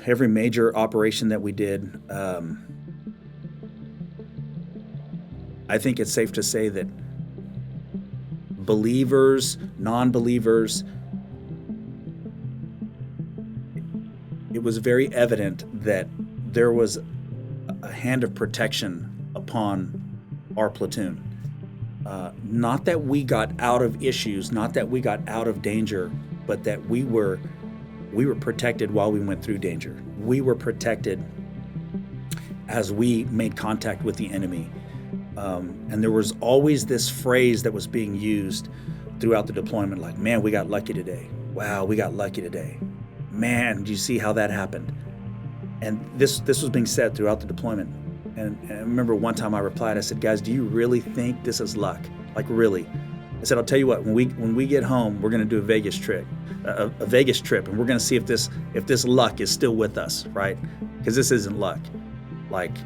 every major operation that we did, I think it's safe to say that believers, non-believers, it was very evident that there was a hand of protection upon our platoon. Not that we got out of issues, not that we got out of danger, but that we were protected while we went through danger. We were protected as we made contact with the enemy. And there was always this phrase that was being used throughout the deployment, like, man, we got lucky today. Wow, we got lucky today. Man, do you see how that happened? And this was being said throughout the deployment. And I remember one time I replied, I said, guys, do you really think this is luck? Like, really? I said, I'll tell you what, when we get home, we're going to do a Vegas trip, and we're going to see if this luck is still with us, right? Because this isn't luck. Like,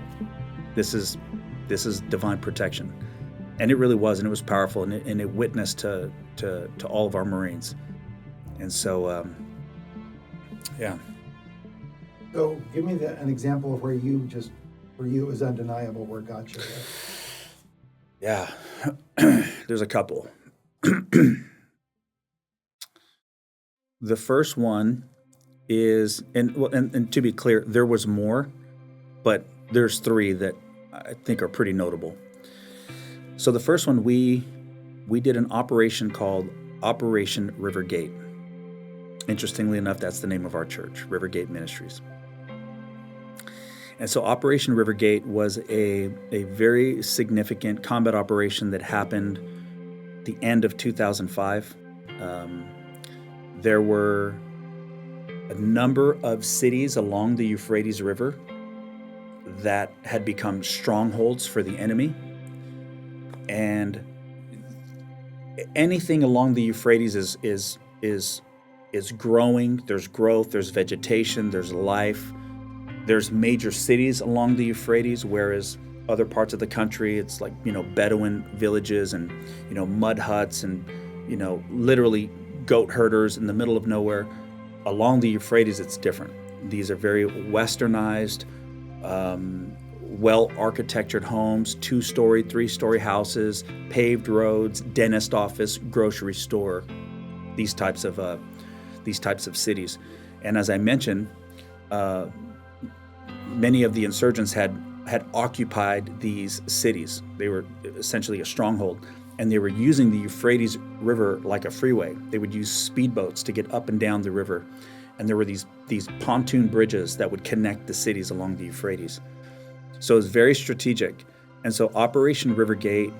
this is divine protection. And it really was, and it was powerful, and it witnessed to all of our Marines. And so, yeah. So give me an example of where you it was undeniable where God showed up. Yeah, there's a couple. The first one is, and to be clear, there was more, but there's three that I think are pretty notable. So the first one, we did an operation called Operation Rivergate. Interestingly enough, that's the name of our church, Rivergate Ministries. And so Operation Rivergate was a very significant combat operation that happened the end of 2005. There were a number of cities along the Euphrates River that had become strongholds for the enemy. And anything along the Euphrates is growing. There's growth, there's vegetation, there's life. There's major cities along the Euphrates, whereas other parts of the country, it's like, Bedouin villages and, mud huts and, literally goat herders in the middle of nowhere. Along the Euphrates, it's different. These are very westernized, well-architectured homes, 2-story, 3-story houses, paved roads, dentist office, grocery store, these types of cities. And as I mentioned, many of the insurgents had occupied these cities. They were essentially a stronghold, and they were using the Euphrates River like a freeway. They would use speedboats to get up and down the river, and there were these pontoon bridges that would connect the cities along the Euphrates. So it was very strategic. And so Operation Rivergate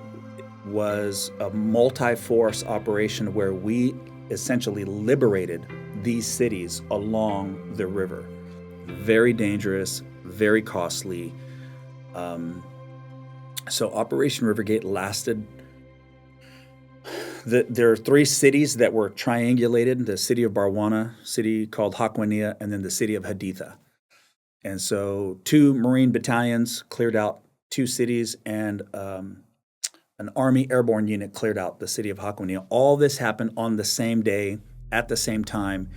was a multi-force operation where we essentially liberated these cities along the river. Very dangerous, very costly. So Operation Rivergate lasted. There are 3 cities that were triangulated: the city of Barwana, city called Hakwaniya, and then the city of Haditha. And so 2 Marine battalions cleared out 2 cities, and an Army airborne unit cleared out the city of Hakwaniya. All this happened on the same day, at the same time.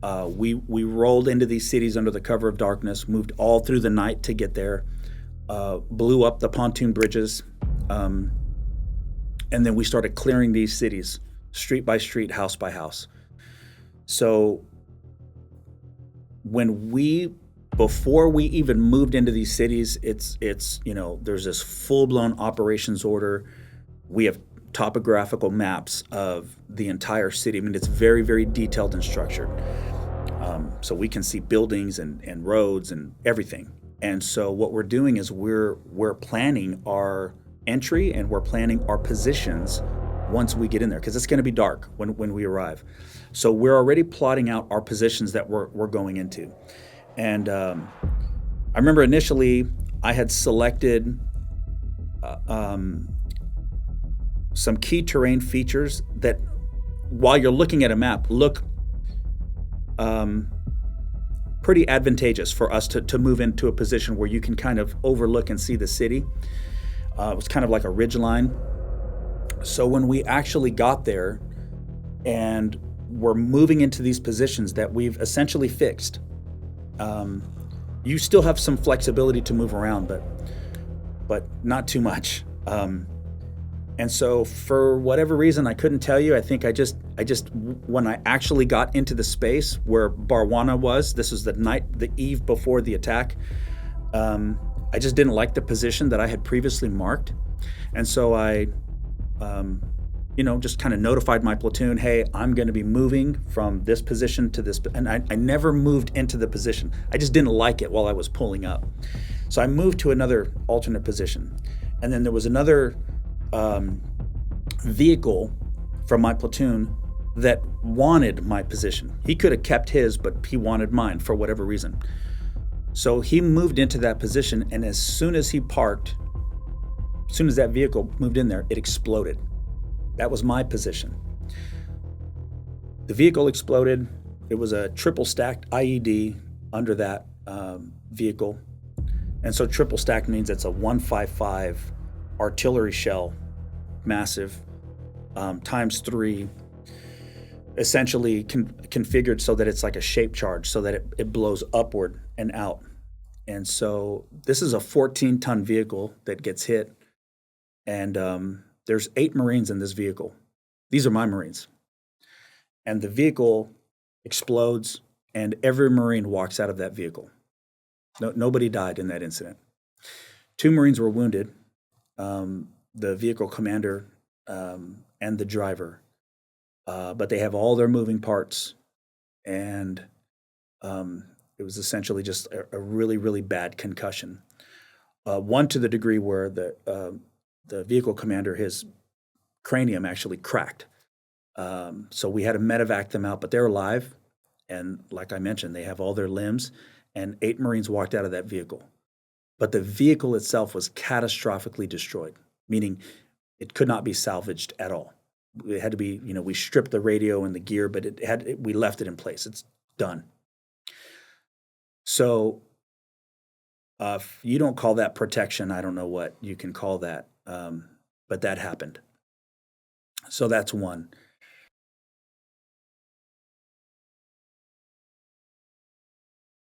We rolled into these cities under the cover of darkness, moved all through the night to get there, blew up the pontoon bridges, and then we started clearing these cities, street by street, house by house. So before we even moved into these cities, it's there's this full-blown operations order. We have topographical maps of the entire city. I mean, it's very, very detailed and structured. So we can see buildings and roads and everything. And so what we're doing is we're planning our entry, and we're planning our positions once we get in there, because it's going to be dark when we arrive. So we're already plotting out our positions that we're going into. And I remember initially I had selected some key terrain features that, while you're looking at a map, look pretty advantageous for us to move into a position where you can kind of overlook and see the city. It was kind of like a ridge line. So when we actually got there and we're moving into these positions that we've essentially fixed, You still have some flexibility to move around, but not too much. And so for whatever reason, I couldn't tell you. I think I just when I actually got into the space where Barwana was, this was the eve before the attack. I just didn't like the position that I had previously marked, and so I, just kind of notified my platoon, hey, I'm going to be moving from this position to this, and I never moved into the position. I just didn't like it while I was pulling up, so I moved to another alternate position, and then there was another vehicle from my platoon that wanted my position. He could have kept his, but he wanted mine for whatever reason. So he moved into that position, and as soon as he parked, as soon as that vehicle moved in there, it exploded. That was my position. The vehicle exploded. It was a triple stacked IED under that vehicle. And so triple stacked means it's a 155 artillery shell, massive, times 3, essentially configured so that it's like a shape charge, so that it blows upward and out. And so this is a 14-ton vehicle that gets hit, and there's 8 Marines in this vehicle. These are my Marines. And the vehicle explodes, and every Marine walks out of that vehicle. Nobody died in that incident. 2 Marines were wounded, the vehicle commander and the driver. But they have all their moving parts, and it was essentially just a really, really bad concussion. One to the degree where the vehicle commander, his cranium actually cracked. So we had to medevac them out, but they're alive. And like I mentioned, they have all their limbs, and 8 Marines walked out of that vehicle. But the vehicle itself was catastrophically destroyed, meaning it could not be salvaged at all. It had to be, we stripped the radio and the gear, but we left it in place. It's done. So if you don't call that protection, I don't know what you can call that. But that happened. So that's one.